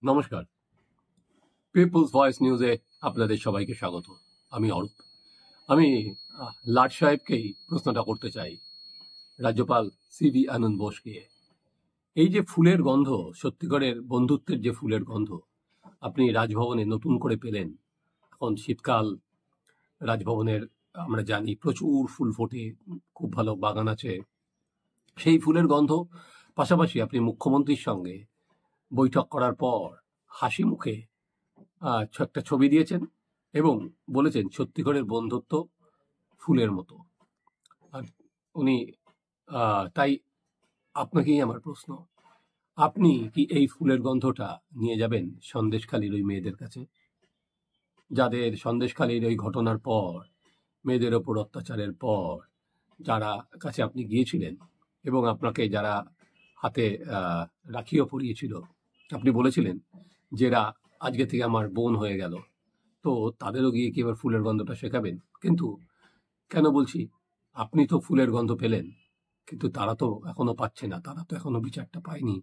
নমস্কার, people's voice নিউজে আপনাদের সবাইকে স্বাগত। আমি অরূপ। আমি লাট সাহেবকেই প্রশ্নটা করতে চাই, রাজ্যপাল সিভি আনন্দ বোসকে। এই যে ফুলের গন্ধ, সত্যিকারের বন্ধুত্বের যে ফুলের গন্ধ আপনি রাজভবনে নতুন করে পেলেন। এখন শীতকাল, রাজভবনের আমরা জানি প্রচুর ফুল ফোটে, খুব ভালো বাগান আছে। সেই ফুলের গন্ধ, পাশাপাশি আপনি মুখ্যমন্ত্রীর সঙ্গে বৈঠক করার পর হাসি মুখে একটা ছবি দিয়েছেন এবং বলেছেন সত্যিকারের বন্ধুত্ব ফুলের মতো। আর উনি তাই আপনাকেই আমার প্রশ্ন, আপনি কি এই ফুলের গন্ধটা নিয়ে যাবেন সন্দেশখালীর ওই মেয়েদের কাছে, যাদের সন্দেশখালীর ওই ঘটনার পর, মেয়েদের ওপর অত্যাচারের পর যারা কাছে আপনি গিয়েছিলেন এবং আপনাকে যারা হাতে রাখিও পরিয়েছিল, আপনি বলেছিলেন যেরা আজকে থেকে আমার বোন হয়ে গেল, তো তাদেরও গিয়ে কি এবার ফুলের গন্ধটা শেখাবেন? কিন্তু কেন বলছি, আপনি তো ফুলের গন্ধ পেলেন, কিন্তু তারা তো এখনো পাচ্ছে না, তারা তো এখনো বিচারটা পায়নি।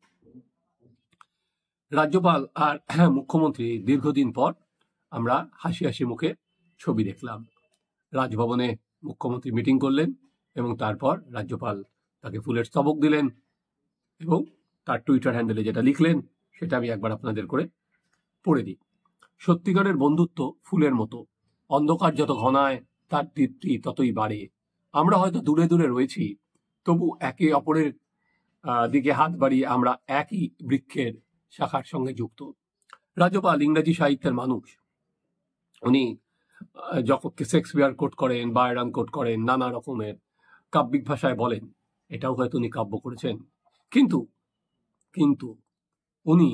রাজ্যপাল আর মুখ্যমন্ত্রী দীর্ঘদিন পর আমরা হাসি হাসি মুখে ছবি দেখলাম। রাজভবনে মুখ্যমন্ত্রী মিটিং করলেন এবং তারপর রাজ্যপাল তাকে ফুলের স্তবক দিলেন এবং তার টুইটার হ্যান্ডেলে যেটা লিখলেন সেটা আমি একবার আপনাদের করে পড়ে দিই। সত্যিকারের বন্ধুত্ব ফুলের মতো, অন্ধকার যত ঘনায় তার দীপ্তি ততই বাড়ে। আমরা হয়তো দূরে দূরে রয়েছি, তবু একে অপরের দিকে হাত বাড়িয়ে আমরা একই বৃক্ষের শাখার সঙ্গে যুক্ত। রাজ্যপাল ইংরেজি সাহিত্যের মানুষ, উনি যখন শেক্সপিয়ার কোট করেন, বায়রন কোট করেন, নানা রকমের কাব্যিক ভাষায় বলেন, এটাও হয়তো উনি কাব্য করেছেন। কিন্তু কিন্তু উনি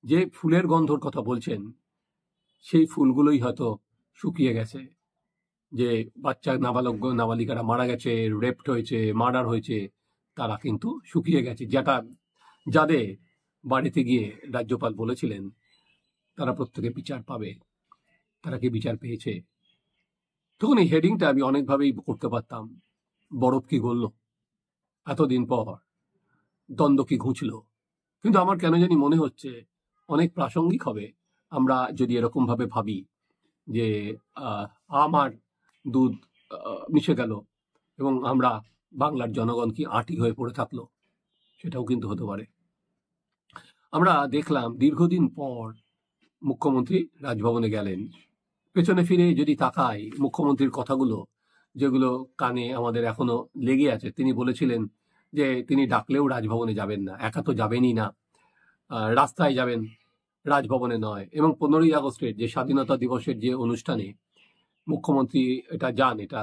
যে ফুলের গন্ধর কথা বলছেন, সেই ফুলগুলোই হয়তো শুকিয়ে গেছে। যে বাচ্চা নাবালিকারা মারা গেছে, রেপড হয়েছে, মার্ডার হয়েছে, তারা কিন্তু শুকিয়ে গেছে। যাদের বাড়িতে গিয়ে রাজ্যপাল বলেছিলেন তারা প্রত্যেকে বিচার পাবে, তারা কি বিচার পেয়েছে? তখন এই হেডিংটা আমি অনেকভাবেই করতে পারতাম। বরফ কি গলল এতদিন পর, দ্বন্দ্ব কি ঘুচল? কিন্তু আমার কেন জানি মনে হচ্ছে অনেক প্রাসঙ্গিক হবে আমরা যদি এরকম ভাবে ভাবি যে আমার দুধ মিশে গেল এবং আমরা বাংলার জনগণ কি আঁটি হয়ে পড়ে থাকলো, সেটাও কিন্তু হতে পারে। আমরা দেখলাম দীর্ঘদিন পর মুখ্যমন্ত্রী রাজভবনে গেলেন। পেছনে ফিরে যদি তাকাই, মুখ্যমন্ত্রীর কথাগুলো যেগুলো কানে আমাদের এখনো লেগে আছে, তিনি বলেছিলেন যে তিনি ডাকলেও রাজভবনে যাবেন না, একা তো যাবেনই না, রাস্তায় যাবেন, রাজভবনে নয়। এবং 15ই আগস্টের যে স্বাধীনতা দিবসের যে অনুষ্ঠানে মুখ্যমন্ত্রী এটা যান, এটা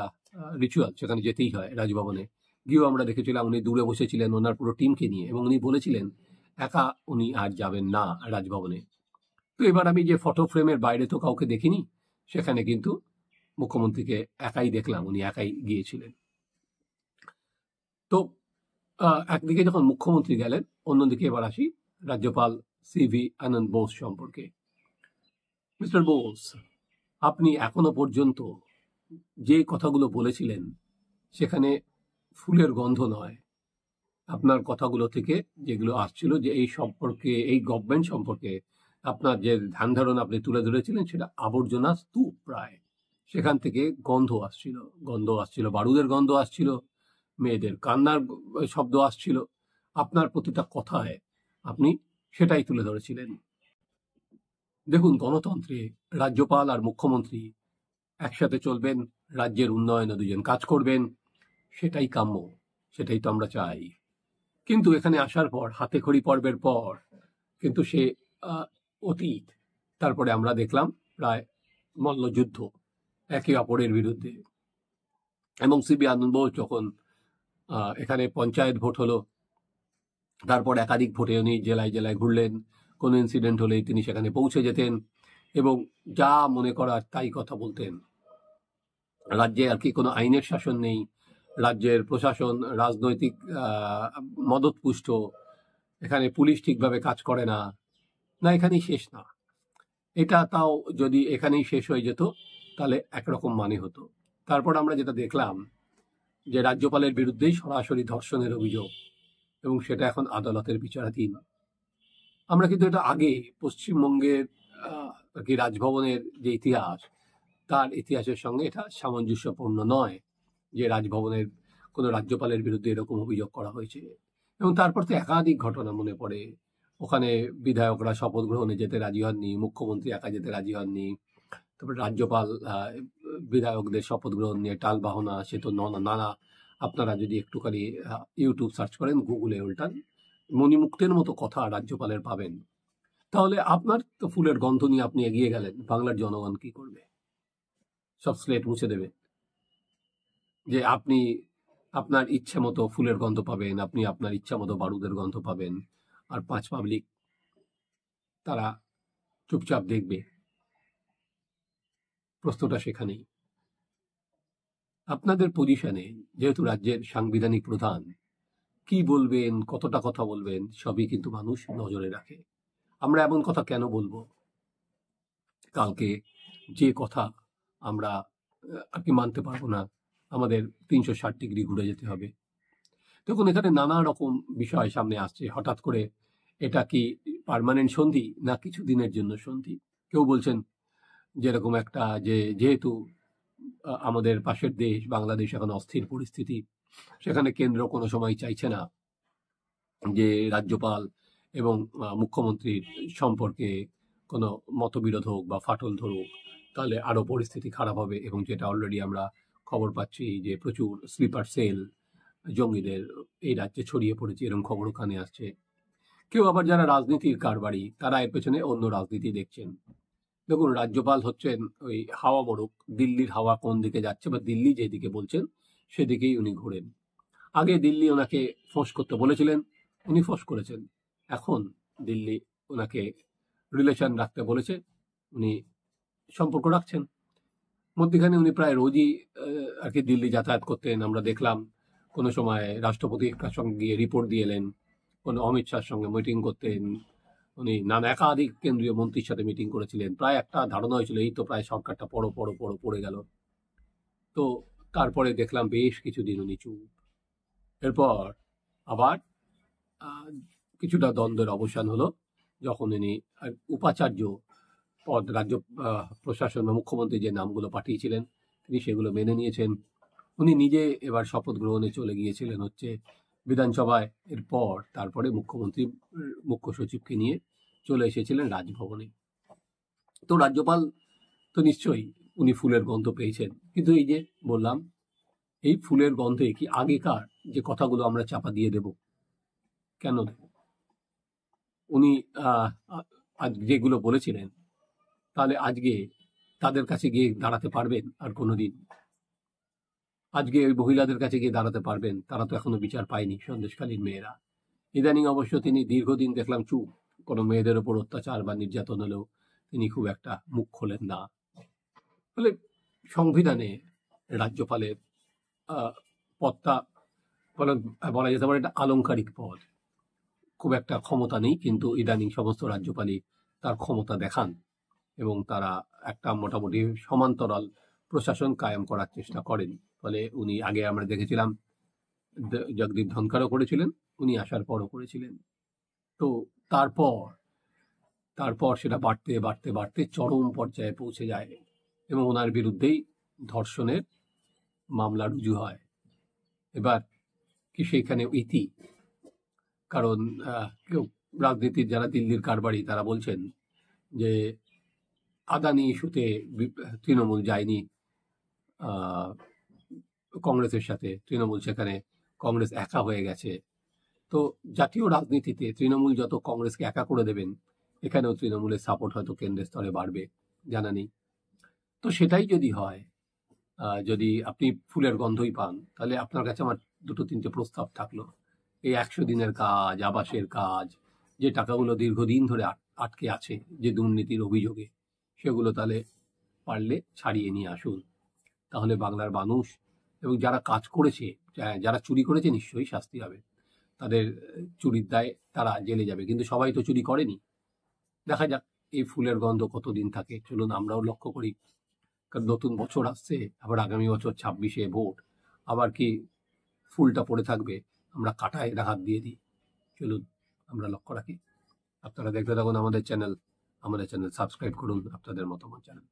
রিচুয়াল, সেখানে যেতেই হয় রাজভবনে। গিয়েও আমরা দেখেছিলাম উনি দূরে বসেছিলেন ওনার পুরো টিমকে নিয়ে এবং উনি বলেছিলেন একা উনি আর যাবেন না রাজভবনে। তো এবার আমি যে ফটো ফ্রেমের বাইরে তো কাউকে দেখিনি, সেখানে কিন্তু মুখ্যমন্ত্রীকে একাই দেখলাম, উনি একাই গিয়েছিলেন। তো একদিকে যখন মুখ্যমন্ত্রী গেলেন, অন্যদিকে এবার আসি রাজ্যপাল সিভি আনন্দ বোস সম্পর্কে। মিস্টার বোস, আপনি এখনো পর্যন্ত যে কথাগুলো বলেছিলেন সেখানে ফুলের গন্ধ নয়, আপনার কথাগুলো থেকে যেগুলো আসছিল যে এই সম্পর্কে, এই গভর্নমেন্ট সম্পর্কে আপনার যে ধ্যান ধারণা আপনি তুলে ধরেছিলেন, সেটা আবর্জনা স্তূপ প্রায়। সেখান থেকে গন্ধ আসছিল, বারুদের গন্ধ আসছিল, মেয়েদের কান্নার শব্দ আসছিল। আপনার প্রতিটা কথায় আপনি সেটাই তুলে ধরেছিলেন। দেখুন, গণতন্ত্রে রাজ্যপাল আর মুখ্যমন্ত্রী একসাথে চলবেন, রাজ্যের উন্নয়নে দুজন কাজ করবেন, সেটাই কাম্য, সেটাই তো আমরা চাই। কিন্তু এখানে আসার পর, হাতে খড়ি পর্বের পর কিন্তু সে অতীত। তারপরে আমরা দেখলাম প্রায় মল্লযুদ্ধ একে অপরের বিরুদ্ধে। এবং সিবি আনন্দ বোস যখন এখানে পঞ্চায়েত ভোট হলো, তারপর একাধিক ভোটে উনি জেলায় জেলায় ঘুরলেন, কোনো ইনসিডেন্ট হলেই তিনি সেখানে পৌঁছে যেতেন এবং যা মনে করার তাই কথা বলতেন। রাজ্যে আর কি কোনো আইনের শাসন নেই, রাজ্যের প্রশাসন রাজনৈতিক মদতপুষ্ট, এখানে পুলিশ ঠিকভাবে কাজ করে না, এখানেই শেষ না। এটা তাও যদি এখানেই শেষ হয়ে যেত তাহলে একরকম মানে হতো। তারপর আমরা যেটা দেখলাম যে রাজ্যপালের বিরুদ্ধেই সরাসরি ধর্ষণের অভিযোগ এবং সেটা এখন আদালতের বিচারাধীন। আমরা কিন্তু এটা আগে পশ্চিমবঙ্গের আর কি রাজভবনের যে ইতিহাস, তার ইতিহাসের সঙ্গে এটা সামঞ্জস্যপূর্ণ নয় যে রাজভবনের কোনো রাজ্যপালের বিরুদ্ধে এরকম অভিযোগ করা হয়েছে। এবং তারপর তো একাধিক ঘটনা মনে পড়ে, ওখানে বিধায়করা শপথ গ্রহণে যেতে রাজি হননি, মুখ্যমন্ত্রী একা যেতে রাজি হননি, তারপরে রাজ্যপাল বিধায়কদের শপথ গ্রহণ নিয়ে টাল বাহনা, সে তো নানা, আপনারা যদি একটুখানি ইউটিউব সার্চ করেন, গুগলে উল্টান, মণিমুক্তের মতো কথা রাজ্যপালের পাবেন। তাহলে আপনার তো ফুলের গন্ধ নিয়ে আপনি এগিয়ে গেলেন, বাংলার জনগণ কি করবে? সব স্লেট মুছে দেবে যে আপনি আপনার ইচ্ছে মতো ফুলের গন্ধ পাবেন, আপনি আপনার ইচ্ছা মতো বারুদের গন্ধ পাবেন, আর পাঁচ পাবলিক তারা চুপচাপ দেখবে। প্রশ্নটা সেখানেই। আপনাদের পজিশনে যেহেতু রাজ্যের সাংবিধানিক প্রধান, কি বলবেন, কতটা কথা বলবেন, সবই কিন্তু মানুষ নজরে রাখে। আমরা এমন কথা কেন বলবো কালকে যে কথা আমরা আর কি মানতে পারবো না, আমাদের 360 ডিগ্রি ঘুরে যেতে হবে? দেখুন, এখানে নানা রকম বিষয় সামনে আসছে। হঠাৎ করে এটা কি পার্মানেন্ট সন্ধি না কিছু দিনের জন্য সন্ধি? কেউ বলছেন যেরকম একটা যে যেহেতু আমাদের পাশের দেশ বাংলাদেশ এখন অস্থির পরিস্থিতি, সেখানে কেন্দ্র কোনো সময় চাইছে না যে রাজ্যপাল এবং মুখ্যমন্ত্রীর সম্পর্কে কোনো মতবিরোধ হোক বা ফাটল ধরুক, তাহলে আরো পরিস্থিতি খারাপ হবে। এবং যেটা অলরেডি আমরা খবর পাচ্ছি যে প্রচুর স্লিপার সেল জঙ্গিদের এই রাজ্যে ছড়িয়ে পড়েছে, এরকম খবর ওখানে আসছে। কেউ আবার যারা রাজনীতির কারবারি, তারা এর পেছনে অন্য রাজনীতি দেখছেন। দেখুন, রাজ্যপাল হচ্ছেন ওই হাওয়া মোড়ক, দিল্লির হাওয়া কোন দিকে যাচ্ছে বা দিল্লি যেদিকে বলছেন সেদিকেই উনি ঘোরেন। আগে দিল্লি ওনাকে ফোঁস করতে বলেছিলেন, উনি ফোঁস করেছেন। এখন দিল্লি ওনাকে রিলেশন রাখতে বলেছে, উনি সম্পর্ক রাখছেন। মধ্যখানে উনি প্রায় রোজই আর কি দিল্লি যাতায়াত করতেন। আমরা দেখলাম কোনো সময় রাষ্ট্রপতির সঙ্গে গিয়ে রিপোর্ট দিয়ে এলেন, কোনো অমিত শাহর সঙ্গে মিটিং করতেন, উনি নানা একাধিক কেন্দ্রীয় মন্ত্রীর সাথে মিটিং করেছিলেন। প্রায় একটা ধারণা হয়েছিল এই তো প্রায় সরকারটা পড়ে গেল। তো তারপরে দেখলাম বেশ কিছুদিন উনি চুপ। এরপর আবার কিছুটা দ্বন্দ্বের অবসান হলো যখন উনি উপাচার্য পদ, রাজ্য প্রশাসন বা মুখ্যমন্ত্রী যে নামগুলো পাঠিয়েছিলেন তিনি সেগুলো মেনে নিয়েছেন। উনি নিজে এবার শপথ গ্রহণে চলে গিয়েছিলেন হচ্ছে বিধানসভায়। এরপর তারপরে মুখ্যমন্ত্রী মুখ্য সচিবকে নিয়ে চলে এসেছিলেন রাজভবনে। তো রাজ্যপাল তো নিশ্চয়ই উনি ফুলের গন্ধ পেয়েছেন, কিন্তু এই যে বললাম, এই ফুলের গন্ধে কি আগেকার যে কথাগুলো আমরা চাপা দিয়ে দেব? কেন দেব? উনি আজ যেগুলো বলেছিলেন, তাহলে আজকে তাদের কাছে গিয়ে দাঁড়াতে পারবেন আর কোনোদিন? আজকে ওই মহিলাদের কাছে গিয়ে দাঁড়াতে পারবেন? তারা তো এখনো বিচার পায়নি, সন্দেশখালীর মেয়েরা। ইদানিং অবশ্য তিনি দীর্ঘদিন দেখলাম চুপ, কোনো মেয়েদের ওপর অত্যাচার বা নির্যাতন হলেও তিনি খুব একটা মুখ খোলেন না। ফলে সংবিধানে রাজ্যপালের পদটা বলা যেতে পারে একটা আলংকারিক পদ, খুব একটা ক্ষমতা নেই, কিন্তু ইদানিং সমস্ত রাজ্যপালই তার ক্ষমতা দেখান এবং তারা একটা মোটামুটি সমান্তরাল প্রশাসন কায়েম করার চেষ্টা করেন। ফলে উনি আগে আমরা দেখেছিলাম জগদীপ ধনখড়ও করেছিলেন, উনি আসার পরও করেছিলেন। তো তারপর সেটা বাড়তে বাড়তে বাড়তে চরম পর্যায়ে পৌঁছে যায় এবং ওনার বিরুদ্ধেই ধর্ষণের মামলা রুজু হয়। এবার কি সেইখানে ইতি? কারণ কেউ রাজনীতির যারা দিল্লির কারবারি তারা বলছেন যে আদানি ইস্যুতে তৃণমূল যায়নি কংগ্রেসের সাথে, তৃণমূল সেখানে কংগ্রেস একা হয়ে গেছে। তো জাতীয় রাজনীতিতে তৃণমূল যত কংগ্রেসকে একা করে দেবেন, এখানেও তৃণমূলের সাপোর্ট হয়তো কেন্দ্রের স্তরে বাড়বে, জানা নেই। তো সেটাই যদি হয়, যদি আপনি ফুলের গন্ধই পান, তাহলে আপনার কাছে আমার দুটো তিনটে প্রস্তাব থাকলো। এই 100 দিনের কাজ, আবাসের কাজ, যে টাকাগুলো দীর্ঘদিন ধরে আটকে আছে যে দুর্নীতির অভিযোগে, সেগুলো তাহলে পারলে ছাড়িয়ে নিয়ে আসুন। তাহলে বাংলার মানুষ এবং যারা কাজ করেছে, যারা চুরি করেছে নিশ্চয়ই শাস্তি হবে, তাদের চুরির দায়ে তারা জেলে যাবে। কিন্তু সবাই তো চুরি করেনি। দেখা যাক এই ফুলের গন্ধ কতদিন থাকে, চলুন আমরাও লক্ষ্য করি। কারণ নতুন বছর আসছে, আবার আগামী বছর 26-এ ভোট, আবার কি ফুলটা পড়ে থাকবে, আমরা কাঁটায় হাত দিয়ে দিই। চলুন আমরা লক্ষ্য রাখি। আপনারা দেখতে থাকুন আমাদের চ্যানেল সাবস্ক্রাইব করুন, আপনাদের মতামত জানান।